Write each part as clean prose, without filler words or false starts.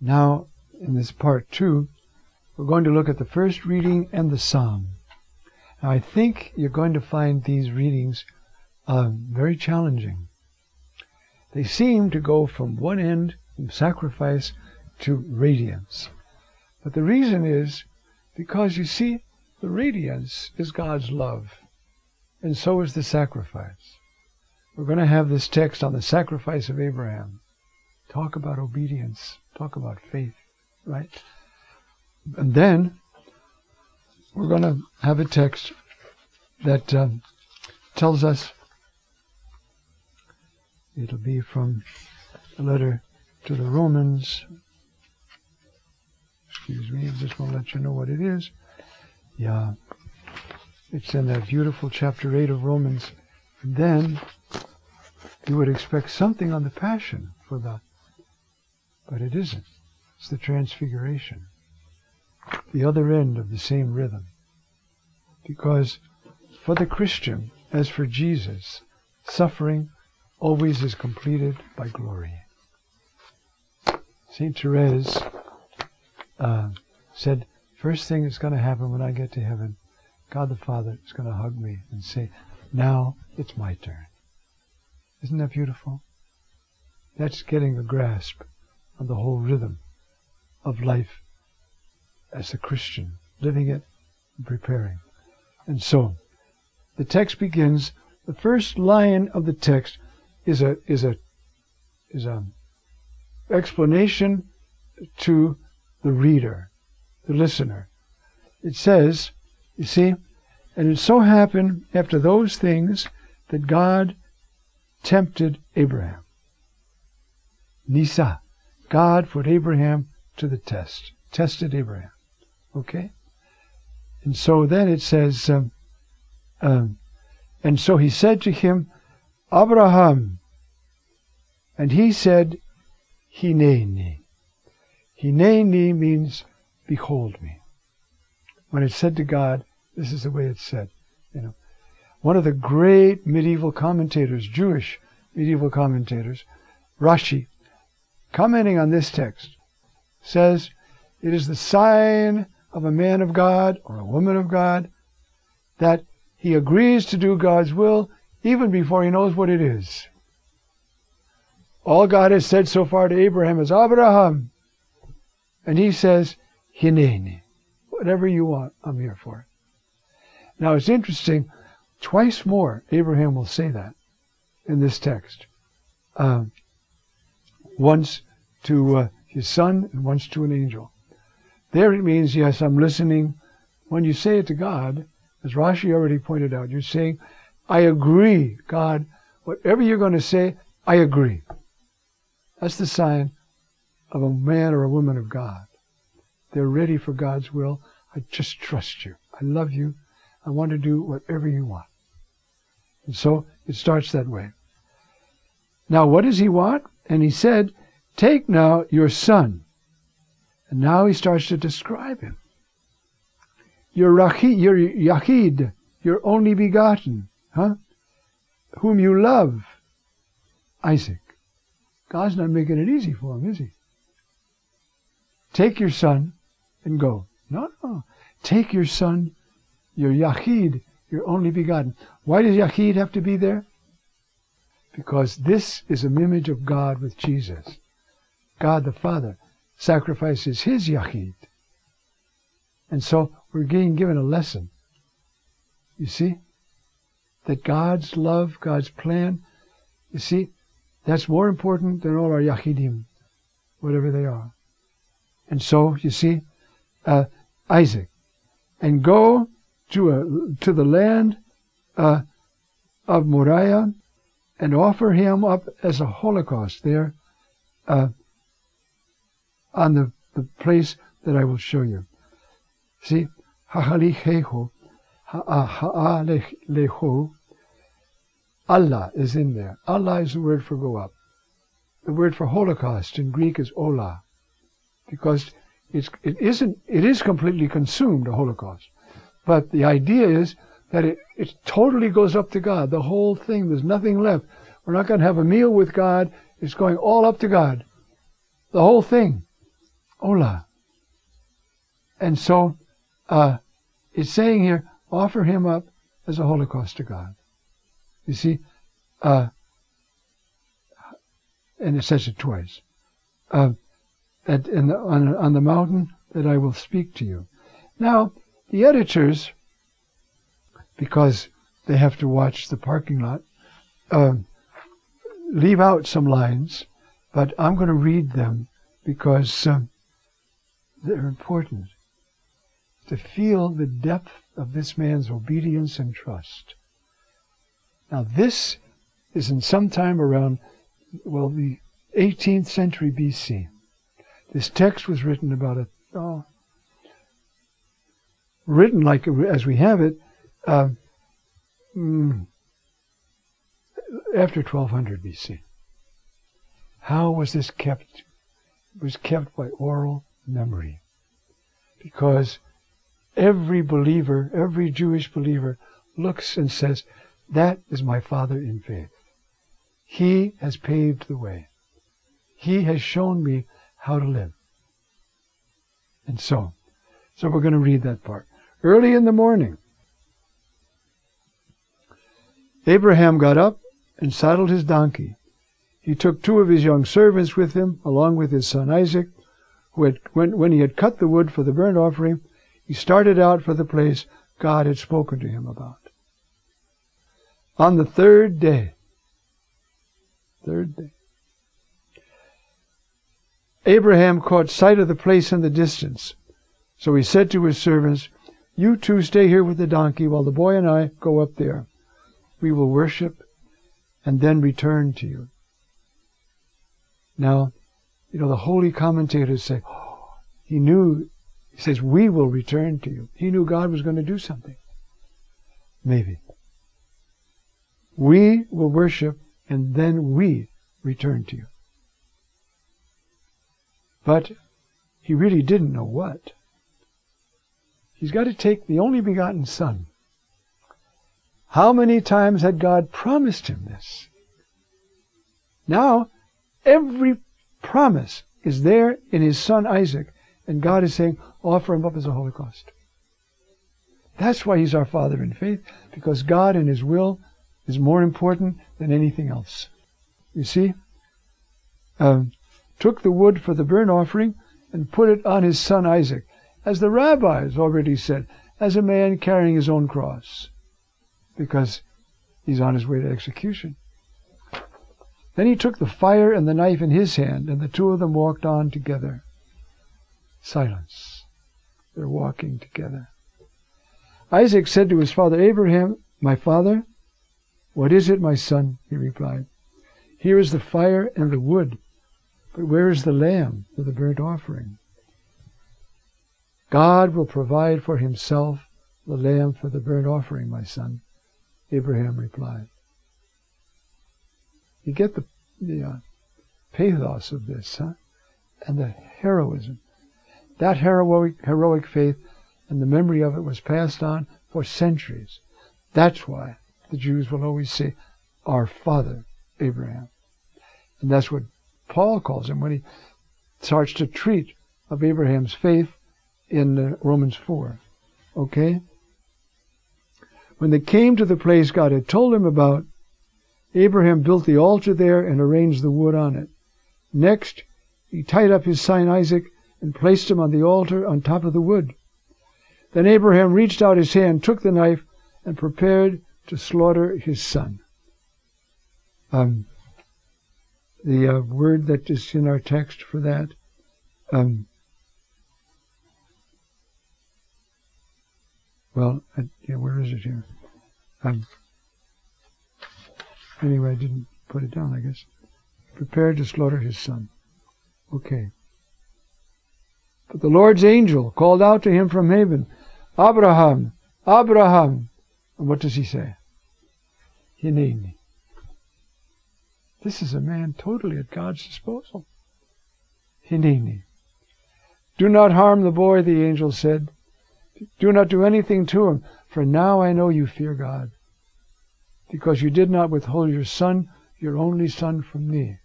Now, in this part 2, we're going to look at the first reading and the psalm. Now, I think you're going to find these readings very challenging. They seem to go from one end, from sacrifice, to radiance. But the reason is because, you see, the radiance is God's love, and so is the sacrifice. We're going to have this text on the sacrifice of Abraham. Talk about obedience, talk about faith, right? And then we're going to have a text that tells us, it'll be from the letter to the Romans. Excuse me, I just want to let you know what it is. Yeah, it's in that beautiful chapter 8 of Romans. And then you would expect something on the Passion for that, but it isn't. It's the Transfiguration, the other end of the same rhythm. Because for the Christian, as for Jesus, suffering always is completed by glory. Saint Therese said, first thing that's going to happen when I get to heaven, God the Father is going to hug me and say, now it's my turn. Isn't that beautiful? That's getting a grasp of the whole rhythm of life as a Christian, living it and preparing. And so, the text begins. The first line of the text is a explanation to the reader, the listener. It says, you see, and it so happened after those things that God tempted Abraham. Nisa, God put Abraham to the test, tested Abraham. Okay? And so then it says, and so he said to him, Abraham. And he said, Hineni. Hineni means, behold me. When it's said to God, this is the way it's said. You know, one of the great medieval commentators, Jewish medieval commentators, Rashi, commenting on this text, says, it is the sign of a man of God or a woman of God that he agrees to do God's will even before he knows what it is. All God has said so far to Abraham is, Abraham. And he says, Hineni. Whatever you want, I'm here for it. Now it's interesting, twice more Abraham will say that in this text. Once to his son and once to an angel. There it means, yes, I'm listening. When you say it to God, as Rashi already pointed out, you're saying, I agree, God, whatever you're going to say, I agree. That's the sign of a man or a woman of God. They're ready for God's will. I just trust you. I love you. I want to do whatever you want. And so it starts that way. Now, what does he want? And he said, take now your son. And now he starts to describe him. Your Yachid, your only begotten, whom you love, Isaac. God's not making it easy for him, is he? Take your son and go. No. Take your son, your Yachid, your only begotten. Why does Yachid have to be there? Because this is an image of God with Jesus. God the Father sacrifices his Yachid. And so we're being given a lesson. You see? That God's love, God's plan, you see, that's more important than all our Yachidim, whatever they are. And so, you see, Isaac, and go to the land of Moriah and offer him up as a holocaust there on the place that I will show you. See, ha'alichehu, ha'alehu, Allah is in there. Allah is the word for go up. The word for holocaust in Greek is olah, because it is completely consumed, a holocaust. But the idea is that it totally goes up to God. The whole thing, there's nothing left. We're not going to have a meal with God. It's going all up to God. The whole thing. Ola. And so it's saying here, offer him up as a holocaust to God. You see, and it says it twice. On the mountain that I will speak to you. Now, the editors, because they have to watch the parking lot, leave out some lines, but I'm going to read them because they're important. To feel the depth of this man's obedience and trust. Now this is in sometime around, well, the 18th century BC. This text was written about written like as we have it, after 1200 BC. How was this kept? It was kept by oral memory. Because every believer, every Jewish believer looks and says, that is my father in faith. He has paved the way. He has shown me how to live. And so we're going to read that part. Early in the morning, Abraham got up and saddled his donkey. He took 2 of his young servants with him, along with his son Isaac, who had, when he had cut the wood for the burnt offering, he started out for the place God had spoken to him about. On the third day, Abraham caught sight of the place in the distance. So he said to his servants, "You 2 stay here with the donkey while the boy and I go up there. We will worship and then return to you." Now, the holy commentators say, he knew, he says, we will return to you. He knew God was going to do something. Maybe. We will worship and then we return to you. But he really didn't know what. He's got to take the only begotten Son. How many times had God promised him this? Now, every promise is there in his son Isaac, and God is saying, offer him up as a holocaust. That's why he's our father in faith, because God and his will is more important than anything else. You see? Took the wood for the burnt offering and put it on his son Isaac, as the rabbis already said, as a man carrying his own cross, because he's on his way to execution. Then he took the fire and the knife in his hand, and the 2 of them walked on together. Silence. They're walking together. Isaac said to his father Abraham, "My father?" "What is it, my son?" he replied. "Here is the fire and the wood, but where is the lamb for the burnt offering?" "God will provide for himself the lamb for the burnt offering, my son," Abraham replied. You get the pathos of this, huh? And the heroism. That heroic faith and the memory of it was passed on for centuries. That's why the Jews will always say, our father, Abraham. And that's what Paul calls him when he starts to treat of Abraham's faith in Romans 4. Okay? When they came to the place God had told him about, Abraham built the altar there and arranged the wood on it. Next, he tied up his son Isaac and placed him on the altar on top of the wood. Then Abraham reached out his hand, took the knife, and prepared to slaughter his son. The word that is in our text for that, where is it here? Anyway, I didn't put it down, I guess. Prepared to slaughter his son. Okay. But the Lord's angel called out to him from heaven, "Abraham, Abraham." And what does he say? Hineni. This is a man totally at God's disposal. Hineni. "Do not harm the boy," the angel said. "Do not do anything to him, for now I know you fear God, because you did not withhold your son, your only son, from me."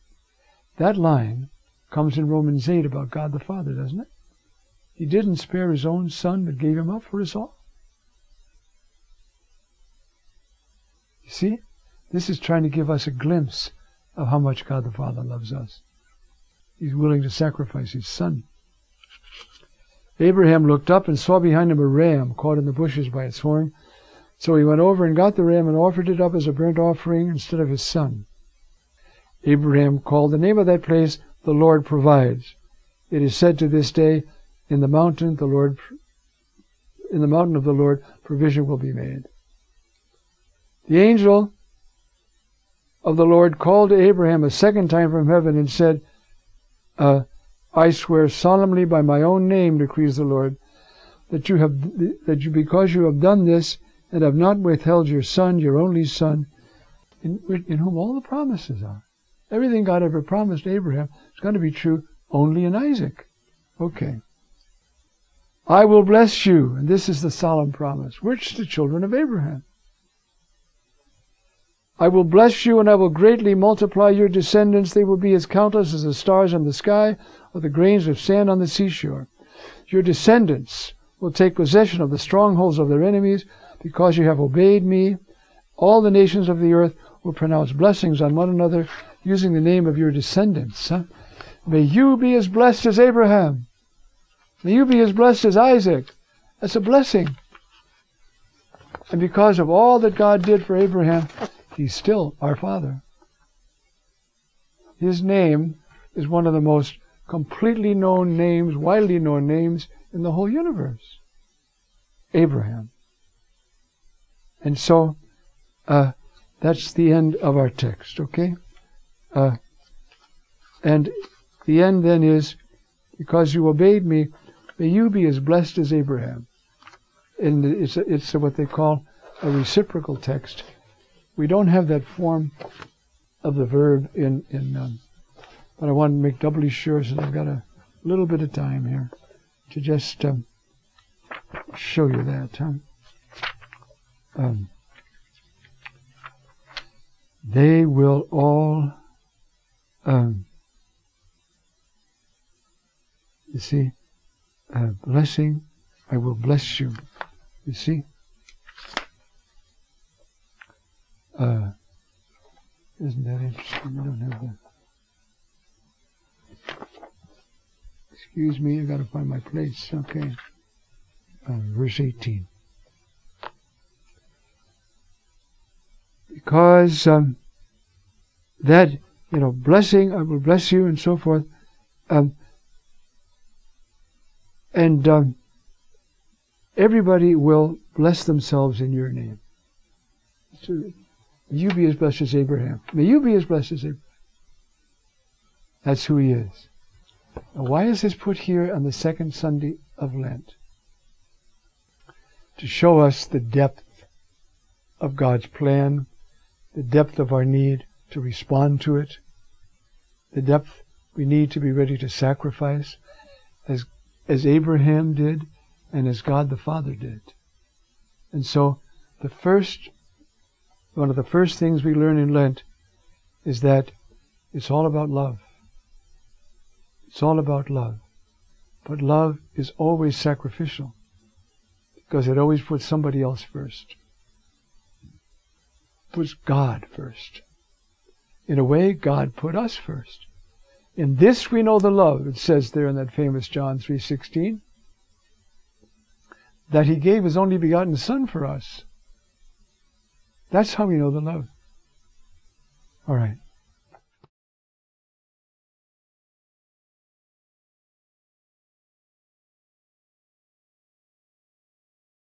That line comes in Romans 8 about God the Father, doesn't it? He didn't spare his own son, but gave him up for us all. You see? This is trying to give us a glimpse of how much God the Father loves us. He's willing to sacrifice his son. Abraham looked up and saw behind him a ram caught in the bushes by its horn. So he went over and got the ram and offered it up as a burnt offering instead of his son. Abraham called the name of that place, "The Lord Provides." It is said to this day, in the mountain of the Lord, provision will be made. The angel of the Lord called to Abraham a second time from heaven and said, I swear solemnly by my own name, decrees the Lord, because you have done this and have not withheld your son, your only son, in whom all the promises are. Everything God ever promised Abraham is going to be true only in Isaac. Okay. I will bless you, and this is the solemn promise. Which the children of Abraham. I will bless you, and I will greatly multiply your descendants. They will be as countless as the stars in the sky, or the grains of sand on the seashore. Your descendants will take possession of the strongholds of their enemies, because you have obeyed me. All the nations of the earth will pronounce blessings on one another, using the name of your descendants. May you be as blessed as Abraham. May you be as blessed as Isaac. That's a blessing. And because of all that God did for Abraham, he's still our father. His name is one of the most completely known names, widely known names in the whole universe. Abraham. And so, that's the end of our text, okay? And the end then is, because you obeyed me, may you be as blessed as Abraham. And it's what they call a reciprocal text. We don't have that form of the verb but I want to make doubly sure, so I've got a little bit of time here to just show you that. They will all, you see, blessing, I will bless you. You see? Isn't that interesting? We don't have that. Excuse me, I've got to find my place. Okay. Verse 18. Because that, blessing, I will bless you, and so forth. Everybody will bless themselves in your name. So, may you be as blessed as Abraham. May you be as blessed as Abraham. That's who he is. Now, why is this put here on the second Sunday of Lent? To show us the depth of God's plan, the depth of our need to respond to it, the depth we need to be ready to sacrifice, as Abraham did and as God the Father did. And so one of the first things we learn in Lent is that it's all about love. It's all about love. But love is always sacrificial, because it always puts somebody else first. It puts God first. In a way, God put us first. In this we know the love, it says there in that famous John 3:16, that he gave his only begotten Son for us. That's how we know the love. All right.